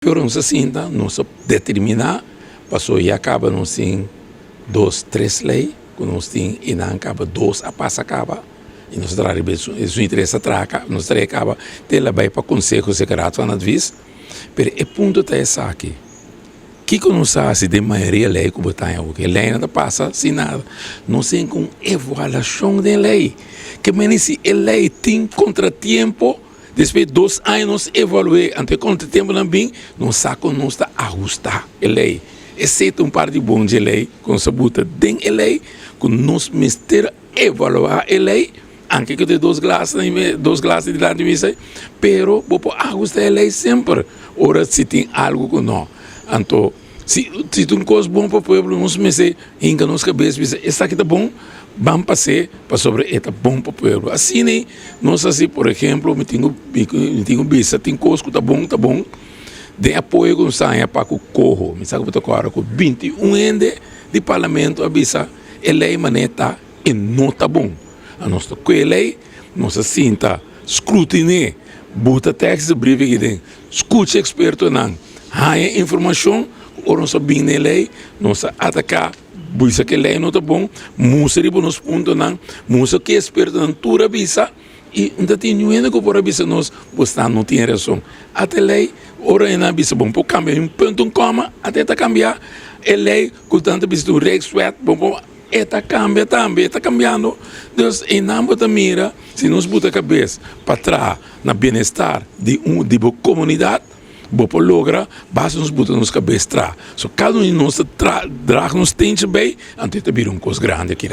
Pero nós assim, nós determinar, passou e acaba nós tem 2, 3 leis, quando nós tem e não acaba 2 a passa acaba. E nós trazemos isso interessa traca, nós traz acaba, ela vai para conselho secreto na vez. Pero o ponto é esse aqui. Que nós fazemos de maioria lei que botar porque lei não passa sem nada. Nós temos uma avaliação da lei. Que se a lei tem contratempo, depois de 2 anos evaluar ante contratempo também, nós sacamos ajustar a lei. Exceto par de bom de lei, com se bota dentro da lei, com nós mister evaluar a lei, anche que tem 2 glases de lá de mim, pero vou ajustar a lei sempre. Ora se tem algo que não. Então, se tem uma coisa boa para o povo, nós me dizer, ainda nos cabeças, essa aqui está bom, vamos passar para sobre esta bom para o povo. Assim, né, nós assim, por exemplo, me tenho bisa, tem coisa que está bom, de apoio com saia para o corro, me sabe que eu agora com 21 ende de parlamento, a bisa, a lei maneta e não está bom. A nossa lei, nossa cinta, escrutine, bota texto, breve que tem, escute experto não, haja informação, ou não sabia na lei, nós atacar, bisa que a lei não está bom, musa de bons pontos não, musa que experto não tura bisa, e não tem nenhuma que por a bisa nós, você não tem razão. Até lei, ora na bisa bom, por cambiar um ponto, um coma, até tá cambiar, a lei, com tanto bisa do reg sweat, bom, está cambia também, está cambiando. Então, em nada da mira, se nós botar a cabeça para trás na bem-estar de comunidade, vamos lograr, basta nos botar nos cabeça trás. So, cada um de nós traz nos tente bem, antes de vir uma coisa grande aqui.